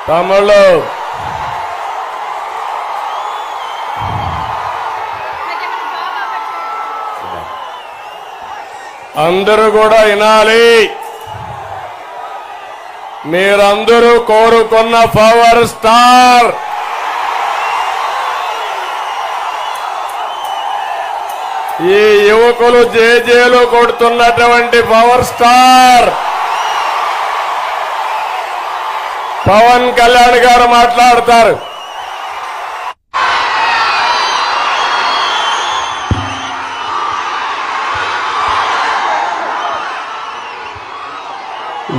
తమ్ముళ్ళు అందరూ కూడా వినాలి. మీరందరూ కోరుకున్న పవర్ స్టార్ ఈ యువకులు జేజేలు కొడుతున్నటువంటి పవర్ స్టార్ పవన్ కళ్యాణ్ గారు మాట్లాడతారు.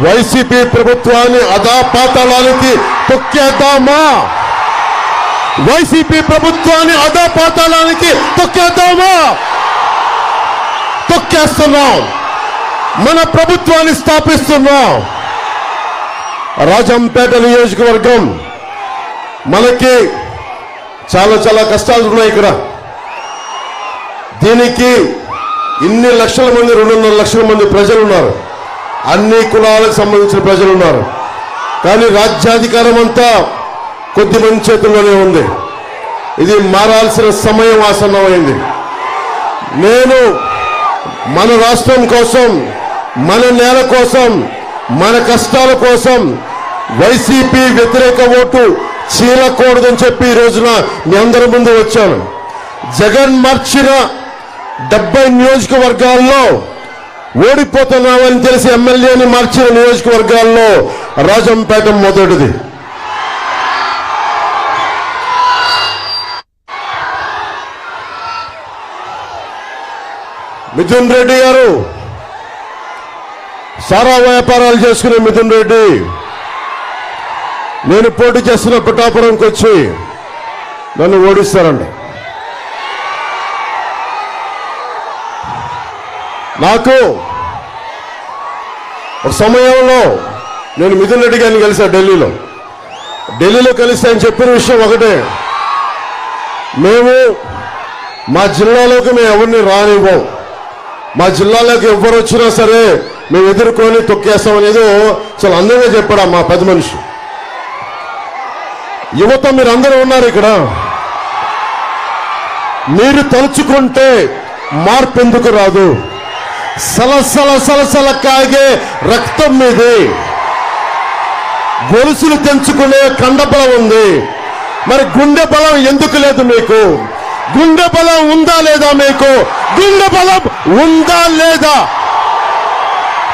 వైసీపీ ప్రభుత్వాన్ని అధాపాతాళానికి తొక్కేద్దామా? వైసీపీ ప్రభుత్వాన్ని అధాపాతాళానికి తొక్కేద్దామా? తొక్కేస్తున్నాం. మన ప్రభుత్వాన్ని స్థాపిస్తున్నాం. రాజంపేట నియోజకవర్గం మనకి చాలా కష్టాలు ఉన్నాయి. ఇక్కడ దీనికి ఇన్ని లక్షల మంది 2.5 లక్షల మంది ప్రజలు ఉన్నారు. అన్ని కులాలకు సంబంధించిన ప్రజలు ఉన్నారు. కానీ రాజ్యాధికారం అంతా కొద్ది మంది చేతుల్లోనే ఉంది. ఇది మారాల్సిన సమయం ఆసన్నమైంది. నేను మన రాష్ట్రం కోసం, మన నేల కోసం, మన కష్టాల కోసం వైసీపీ వ్యతిరేక ఓటు చీలకూడదని చెప్పి ఈ రోజున మీ అందరి ముందు వచ్చాను. జగన్ మార్చిన 70 నియోజకవర్గాల్లో ఓడిపోతున్నామని తెలిసి ఎమ్మెల్యేని మార్చిన నియోజకవర్గాల్లో రాజంపేట మొదటిది. మిథున్ రెడ్డి గారు సారా వ్యాపారాలు చేసుకునే మిథున్ రెడ్డి నేను పోటీ చేస్తున్న పిఠాపురంకి వచ్చి నన్ను ఓడిస్తారండి. నాకు ఒక సమయంలో నేను మిథున్ రెడ్డి గారిని కలిసా ఢిల్లీలో కలిసి ఆయన చెప్పిన విషయం ఒకటే, మేము మా జిల్లాలోకి మేము ఎవరిని రానివ్వం, మా జిల్లాలోకి ఎవరు వచ్చినా సరే మేము ఎదుర్కొని తొక్కేస్తామనేదో చాలా అందంగా చెప్పాడు మా పెద్ద మనిషి. యువత మీరందరూ ఉన్నారు ఇక్కడ. మీరు తలుచుకుంటే మార్పు ఎందుకు రాదు? సలసల కాగే రక్తం మీది, గొలుసులు తెంచుకునే కండబలం ఉంది. మరి గుండె బలం ఎందుకు లేదు మీకు? గుండె బలం ఉందా లేదా మీకు? గుండె బలం ఉందా లేదా?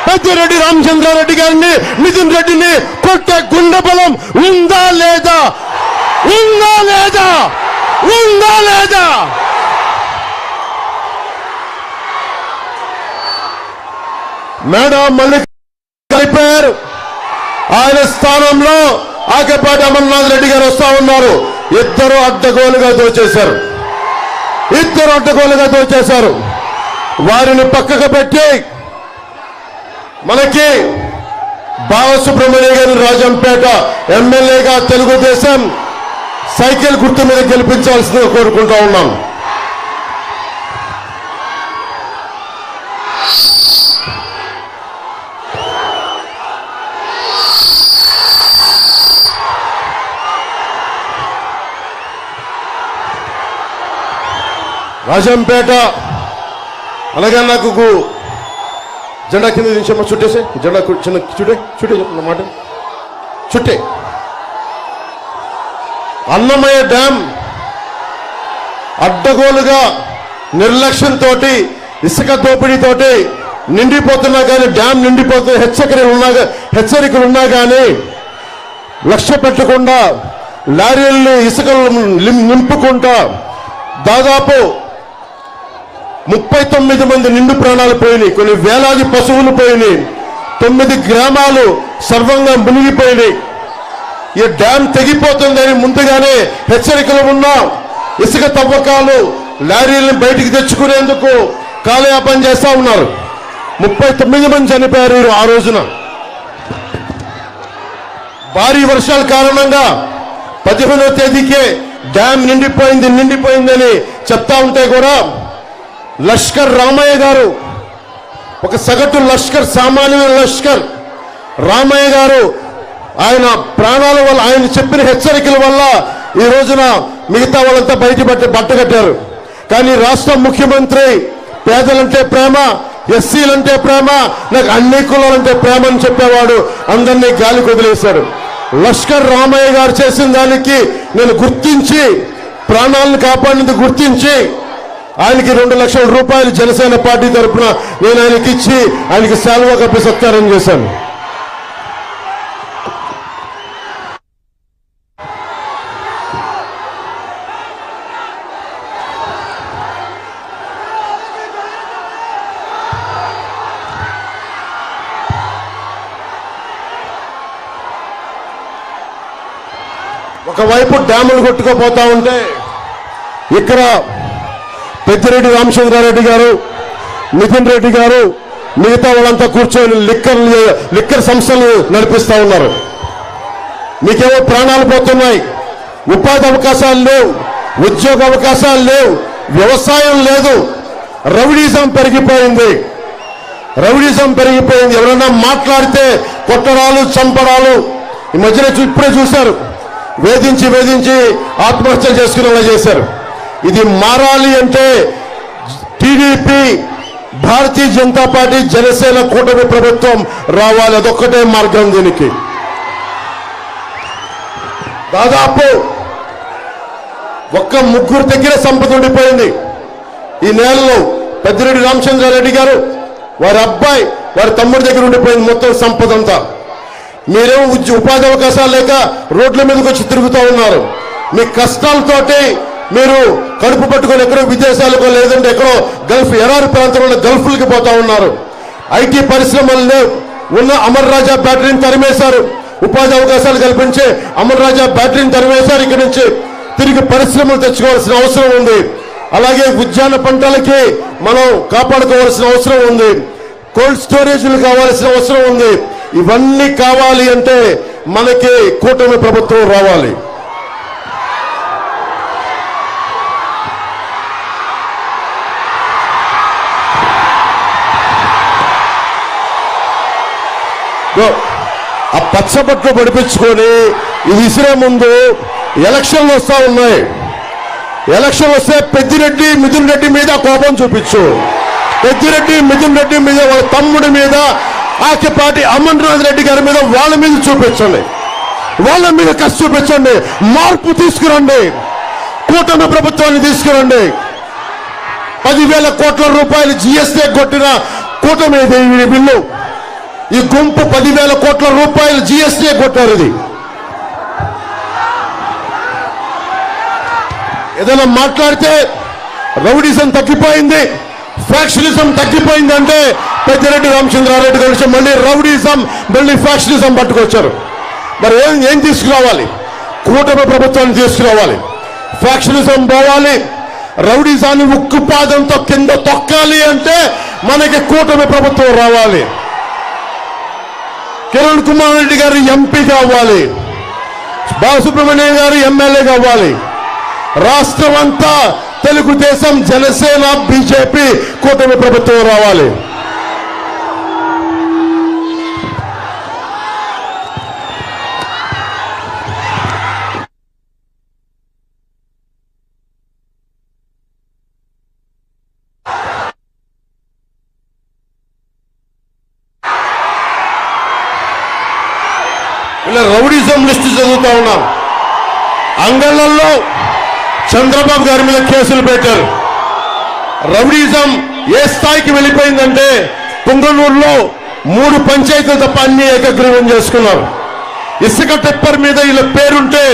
పెద్దిరెడ్డి రామచంద్రారెడ్డి గారిని, మిథున్ రెడ్డిని కొట్టే గుండె బలం ఉందా లేదా? ఉందా లేదా? ఉందా లేదా? మేడం మల్లిక్ అయిపోయారు. ఆయన స్థానంలో ఆకేపాటి అమర్నాథ్ రెడ్డి గారు వస్తా ఉన్నారు. ఇద్దరు అడ్డగోలుగా దోచేశారు. వారిని పక్కకు పెట్టి మనకి బాలసుబ్రహ్మణ్య గారిని రాజంపేట ఎమ్మెల్యేగా తెలుగుదేశం సైకిల్ గుర్తు మీద గెలిపించాల్సిందిగా కోరుకుంటా ఉన్నాం. రాజంపేట అలాగే నాకు జెండా కింద దించమ్మా, చుట్టేసే జెండా చిన్న చుట్టే చెప్పిన మాట చుట్టే. అన్నమయ్య డ్యాం అడ్డగోలుగా నిర్లక్ష్యంతో ఇసుక దోపిడీతోటి నిండిపోతున్నా కానీ, డ్యాం నిండిపోతున్న హెచ్చరికలు ఉన్నా కానీ లక్ష్య పెట్టకుండా లారీల్ని ఇసుకలు నింపుకుంటా దాదాపు 39 మంది నిండు ప్రాణాలు పోయినాయి. కొన్ని వేలాది పశువులు పోయినాయి. 9 గ్రామాలు సర్వంగా మునిగిపోయినాయి. ఈ డ్యాం తెగిపోతుందని ముందుగానే హెచ్చరికలు ఉన్నా ఇసుక తవ్వకాలు లారీలను బయటికి తెచ్చుకునేందుకు కాలయాపన చేస్తా ఉన్నారు. 39 మంది చనిపోయారు ఆ రోజున. భారీ వర్షాల కారణంగా 15వ తేదీకే డ్యాం నిండిపోయిందని చెప్తా ఉంటే కూడా లష్కర్ రామయ్య గారు, ఒక సగటు లష్కర్, సామాన్య లష్కర్ రామయ్య గారు ఆయన ప్రాణాల వల్ల, ఆయన చెప్పిన హెచ్చరికల వల్ల ఈ రోజున మిగతా వాళ్ళంతా బట్టగట్టారు. కానీ రాష్ట్ర ముఖ్యమంత్రి పేదలంటే ప్రేమ, ఎస్సీలంటే ప్రేమ, నాకు అన్ని కులాలంటే ప్రేమ అని చెప్పేవాడు అందరినీ గాలికి వదిలేశాడు. లష్కర్ రామయ్య గారు చేసిన దానికి నేను గుర్తించి, ప్రాణాలను కాపాడినందుకు గుర్తించి ఆయనకి 2 లక్షల రూపాయలు జనసేన పార్టీ తరఫున నేను ఆయనకి ఇచ్చి ఆయనకి శాలువా కప్పి సత్కారం చేశాను. ఒకవైపు డ్యాములు కొట్టుకుపోతా ఉంటే ఇక్కడ పెద్దిరెడ్డి రామచంద్రారెడ్డి గారు, నితిన్ రెడ్డి గారు, మిగతా వాళ్ళంతా కూర్చొని లిక్కర్ సంస్థలు నడిపిస్తా ఉన్నారు. మీకేమో ప్రాణాలు పోతున్నాయి, ఉపాధి అవకాశాలు లేవు, ఉద్యోగ అవకాశాలు లేవు, వ్యవసాయం లేదు, రౌడీజం పెరిగిపోయింది. ఎవరన్నా మాట్లాడితే కొట్టడాలు, చంపడాలు. ఈ మధ్యన ఇప్పుడే చూశారు, వేధించి ఆత్మహత్యలు చేసుకునేలా చేశారు. ఇది మారాలి అంటే టీడీపీ, భారతీయ జనతా పార్టీ, జనసేన కూటమి ప్రభుత్వం రావాలి. అదొక్కటే మార్గం దీనికి. దాదాపు ఒక్క 3 దగ్గర సంపద ఉండిపోయింది ఈ నేలలో. పెద్దిరెడ్డి రామచంద్రారెడ్డి గారు, వారి అబ్బాయి, వారి తమ్ముడి దగ్గర ఉండిపోయింది మొత్తం సంపద అంతా. మీరేమో ఉపాధి అవకాశాలు లేక రోడ్ల మీదకి వచ్చి తిరుగుతూ ఉన్నారు. మీ కష్టాలతోటి మీరు కడుపు పట్టుకొని ఎక్కడో విదేశాలకు, లేదంటే ఎక్కడో గల్ఫ్, ఎడారి ప్రాంతంలో గల్ఫ్లకి పోతా ఉన్నారు. ఐటీ పరిశ్రమలు లేవు. ఉన్న అమర్ రాజా బ్యాటరీని తరిమేశారు. ఉపాధి అవకాశాలు కల్పించే అమర్ రాజా బ్యాటరీని తరిమేశారు. ఇక్కడి నుంచి తిరిగి పరిశ్రమలు తెచ్చుకోవాల్సిన అవసరం ఉంది. అలాగే ఉద్యాన పంటలకి మనం కాపాడుకోవాల్సిన అవసరం ఉంది. కోల్డ్ స్టోరేజ్లు కావాల్సిన అవసరం ఉంది. ఇవన్నీ కావాలి అంటే మనకి కూటమి ప్రభుత్వం రావాలి. ఆ పచ్చబట్లు పడిపించుకొని ఇది విసిరే ముందు ఎలక్షన్లు వస్తా ఉన్నాయి. ఎలక్షన్ వస్తే పెద్దిరెడ్డి, మిథున్ రెడ్డి మీద కోపం చూపించు. పెద్దిరెడ్డి, మిథున్ రెడ్డి మీద, వాళ్ళ తమ్ముడి మీద, ఆకిపాటి అమర్నాథ్ రెడ్డి గారి మీద, వాళ్ళ మీద చూపించండి. వాళ్ళ మీద కసి చూపించండి. మార్పు తీసుకురండి. కూటమి ప్రభుత్వాన్ని తీసుకురండి. 10,000 కోట్ల రూపాయలు జీఎస్టీ కొట్టిన కూటమి ఈ బిల్లు. ఈ గుంపు 10,000 కోట్ల రూపాయలు జీఎస్టీ కొట్టారు. ఇది ఏదైనా మాట్లాడితే రౌడీజం తగ్గిపోయింది, ఫ్యాక్షనిజం తగ్గిపోయిందంటే పెద్దిరెడ్డి రామచంద్రారెడ్డి గురించి మళ్ళీ రౌడీజం, మళ్ళీ ఫ్యాక్షనిజం పట్టుకొచ్చారు. మరి ఏం తీసుకురావాలి? కూటమి ప్రభుత్వాన్ని తీసుకురావాలి. ఫ్యాక్షనిజం పోవాలి. రౌడీజాన్ని ఉక్కుపాదంతో కింద తొక్కాలి అంటే మనకి కూటమి ప్రభుత్వం రావాలి. కిరణ్ కుమార్ రెడ్డి గారు ఎంపీ కావాలి. బాలసుబ్రహ్మణ్యం గారు ఎమ్మెల్యే కావాలి. రాష్ట్రం అంతా తెలుగుదేశం, జనసేన, బీజేపీ కూటమి ప్రభుత్వం రావాలి. ఇలా రౌడీజం లిస్టు చదువుతా ఉన్నాం. అంగళ్ళల్లో చంద్రబాబు గారి మీద కేసులు పెట్టారు. రౌడీజం ఏ స్థాయికి వెళ్ళిపోయిందంటే పుంగనూరులో 3 పంచాయతీలు తప్ప అన్ని ఏకగ్రీవం చేసుకున్నారు. ఇసుక టిప్పర్ మీద ఇలా పేరుంటే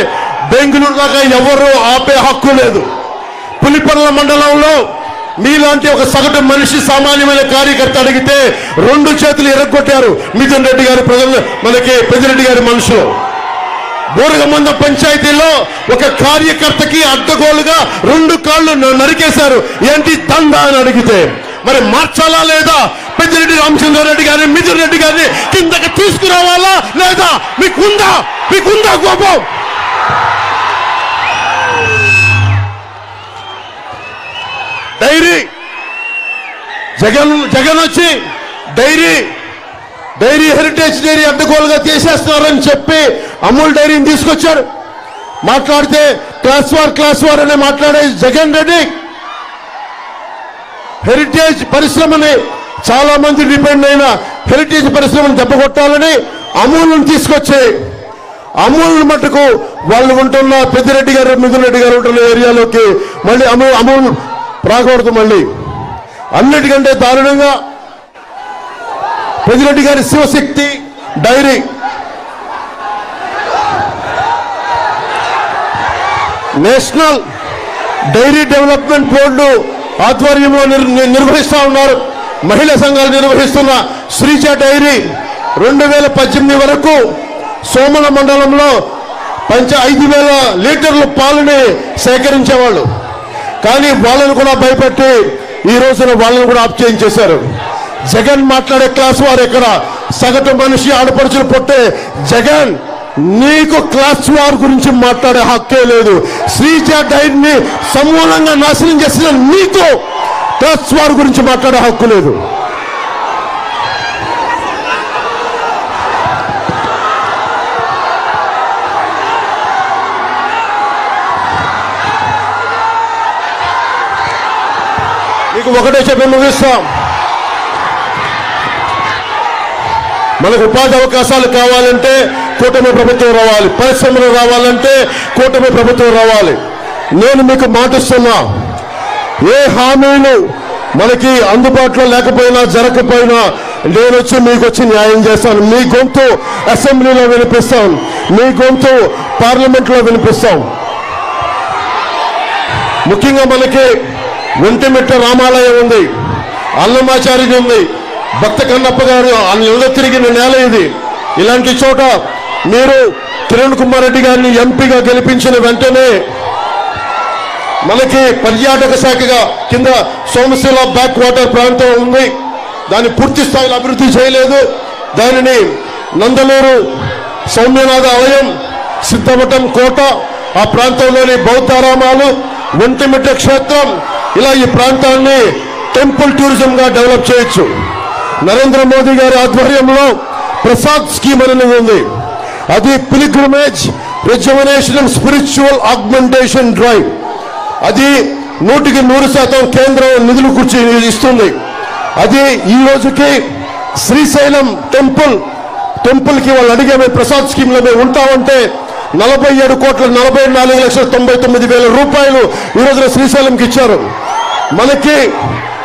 బెంగళూరు దాకా ఎవరు ఆపే హక్కు లేదు. పులిపర్ల మండలంలో మీలాంటి ఒక సగటు మనిషి, సామాన్యమైన కార్యకర్త అడిగితే 2 చేతులు ఎరగొట్టారు మిథున్ రెడ్డి గారి ప్రజలు, మనకి పెద్దిరెడ్డి గారి మనుషులు. బోరగమంద పంచాయతీలో ఒక కార్యకర్తకి అడ్డగోలుగా 2 కాళ్ళు నరికేశారు. ఏంటి దందా అని అడిగితే మరి మార్చాలా లేదా? పెద్దిరెడ్డి రామచంద్రారెడ్డి గారిని, మిథున్ రెడ్డి గారిని కిందకి తీసుకురావాలా లేదా? మీకుందా కోపం? డైరీ జగన్ వచ్చి డైరీ హెరిటేజ్ డైరీ అడ్డగోలుగా తీసేస్తున్నారని చెప్పి అమూల్ డైరీని తీసుకొచ్చారు. మాట్లాడితే క్లాస్ వార్ అని మాట్లాడే జగన్ రెడ్డి హెరిటేజ్ పరిశ్రమని చాలా మంది డిపెండ్ అయిన హెరిటేజ్ పరిశ్రమను దెబ్బకొట్టాలని అమూల్ని తీసుకొచ్చి అమూల్ మట్టుకు వాళ్ళు ఉంటున్న పెద్దిరెడ్డి గారు మిథున్ రెడ్డి గారు ఉంటున్న ఏరియాలోకి మళ్ళీ అమూల్ రాకూడదు. మళ్ళీ అన్నిటికంటే దారుణంగా పెద్దిరెడ్డి గారి Shivashakti dairy national dairy development board ఆధ్వర్యంలో నిర్వహిస్తూ ఉన్నారు. మహిళా సంఘాలు నిర్వహిస్తున్న శ్రీజ డైరీ 2018 వరకు సోమల మండలంలో 5,000 లీటర్ల పాలని సేకరించేవాళ్ళు. కానీ వాళ్ళను కూడా భయపెట్టి ఈ రోజున వాళ్ళను కూడా ఆప్ చేయించేశారు. జగన్ మాట్లాడే క్లాస్ వారు ఎక్కడ? సగటు మనిషి ఆడపడుచులు పుట్టే జగన్ నీకు క్లాస్ వార్ గురించి మాట్లాడే హక్కే లేదు. శ్రీజ డైరీని సమూలంగా నాశనం చేసిన నీకు క్లాస్ వార్ గురించి మాట్లాడే హక్కు లేదు. మీకు ఒకటే చెప్పి ముగిస్తాం. మనకు ఉపాధి అవకాశాలు కావాలంటే కూటమి ప్రభుత్వం రావాలి. పరిశ్రమలు రావాలంటే కూటమి ప్రభుత్వం రావాలి. నేను మీకు మాటిస్తున్నా, ఏ హామీలు మనకి అందుబాటులో లేకపోయినా జరగకపోయినా నేను వచ్చి మీకు వచ్చి న్యాయం చేస్తాను. మీ గొంతు అసెంబ్లీలో వినిపిస్తాం, మీ గొంతు పార్లమెంట్లో వినిపిస్తాం. ముఖ్యంగా మనకి ఒంటిమిట్ట రామాలయం ఉంది, అన్నమాచార్యుడు ఉంది, భక్త కన్నప్ప గారు అల్ల తిరిగిన నేల ఇది. ఇలాంటి చోట మీరు కిరణ్ కుమార్ రెడ్డి గారిని ఎంపీగా గెలిపించిన వెంటనే మనకి పర్యాటక శాఖగా కింద సోమశిల బ్యాక్ వాటర్ ప్రాంతం ఉంది. దాన్ని పూర్తి స్థాయిలో అభివృద్ధి చేయలేదు. దానిని నందలూరు సౌమ్యనాథ ఆలయం, సిద్ధవటం కోట, ఆ ప్రాంతంలోని బౌద్ధారామాలు, ఒంటిమిట్ట క్షేత్రం, ఇలా ఈ ప్రాంతాన్ని టెంపుల్ టూరిజం గా డెవలప్ చేయొచ్చు. నరేంద్ర మోదీ గారి ఆధ్వర్యంలో ప్రసాద్ స్కీమ్ అనేది ఉంది. అది pilgrimage రిజర్వనేషన్ and spiritual augmentation drive. అది 100% కేంద్రం నిధులు కూర్చి ఇస్తుంది. అది ఈ రోజుకి శ్రీశైలం టెంపుల్ కి వాళ్ళు అడిగే ప్రసాద్ స్కీమ్ లో మేము ఉంటామంటే 47,44,99,000 రూపాయలు ఈ రోజున శ్రీశైలంకి ఇచ్చారు. మనకి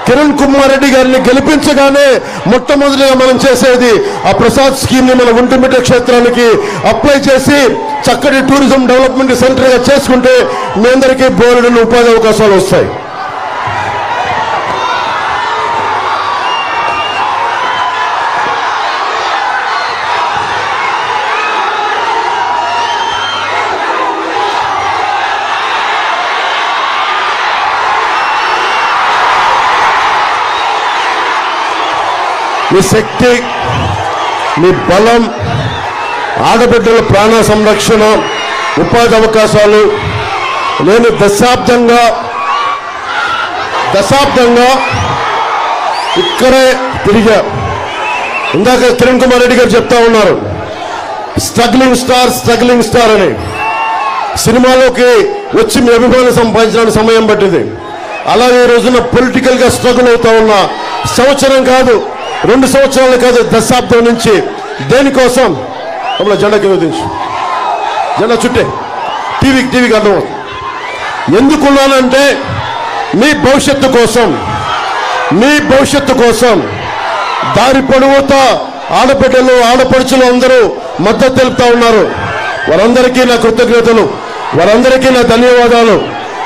కిరణ్ కుమార్ రెడ్డి గారిని గెలిపించగానే మొట్టమొదటిగా మనం చేసేది ఆ ప్రసాద్ స్కీమ్ ని మన ఒంటిమిట్ట క్షేత్రానికి అప్లై చేసి చక్కటి టూరిజం డెవలప్మెంట్ సెంటర్ గా చేసుకుంటే మీ అందరికీ బోలెడన్ని ఉపాధి అవకాశాలు వస్తాయి. మీ శక్తి, మీ బలం, ఆడబిడ్డల ప్రాణ సంరక్షణ, ఉపాధి అవకాశాలు. నేను దశాబ్దంగా ఇక్కడే తిరిగా. ఇందాక కిరణ్ కుమార్ రెడ్డి గారు చెప్తా ఉన్నారు స్ట్రగ్లింగ్ స్టార్ అని. సినిమాలోకి వచ్చి మీ అభిమానం సంపాదించడానికి సమయం పట్టింది. అలాగే ఈ రోజున పొలిటికల్ గా స్ట్రగుల్ అవుతా ఉన్న సంవత్సరం కాదు, 2 సంవత్సరాలు కాదు, దశాబ్దం నుంచి దేనికోసం జెండా కింద దించు, జెండా చుట్టే టీవీకి అర్థం. ఎందుకున్నానంటే మీ భవిష్యత్తు కోసం దారి పొడవుతా ఆడబిడ్డలు, ఆడపడుచులు అందరూ మద్దతు తెలుపుతా ఉన్నారు. వారందరికీ నా కృతజ్ఞతలు, వారందరికీ నా ధన్యవాదాలు.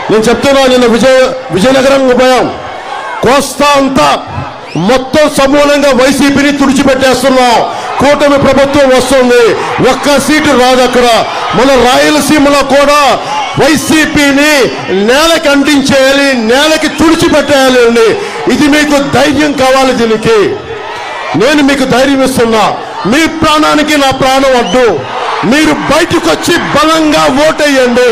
నేను చెప్తున్నా, నిన్న విజయనగరం పోయాం. కోస్తా అంతా మొత్తం సమూలంగా వైసీపీని తుడిచిపెట్టేస్తున్నాం. కూటమి ప్రభుత్వం వస్తుంది, ఒక్క సీటు రాదు అక్కడ. మన రాయలసీమలో కూడా వైసీపీని నేలకి అంటించేయాలి, నేలకి తుడిచిపెట్టేయాలి. ఇది మీకు ధైర్యం కావాలి. దీనికి నేను మీకు ధైర్యం ఇస్తున్నా. మీ ప్రాణానికి నా ప్రాణం అడ్డు. మీరు బయటకు వచ్చి బలంగా ఓటేయండి.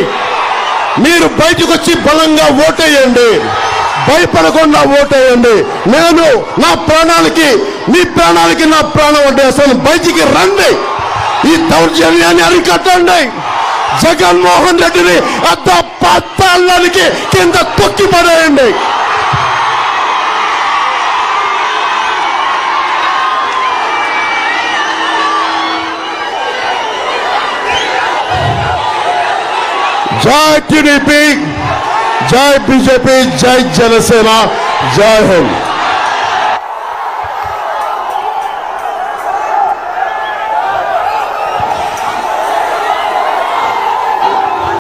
భయపడకుండా ఓటేయండి. నేను నా ప్రాణాలకి మీ ప్రాణాలకి నా ప్రాణం అంటే అసలు బయటికి రండి. ఈ దౌర్జన్యాన్ని అరికట్టండి. జగన్మోహన్ రెడ్డిని అద్ద పాతాళానికి కింద తొక్కి పడేయండి. జై టీడీపీ, జై బీజేపీ, జై జనసేన, జై హింద్.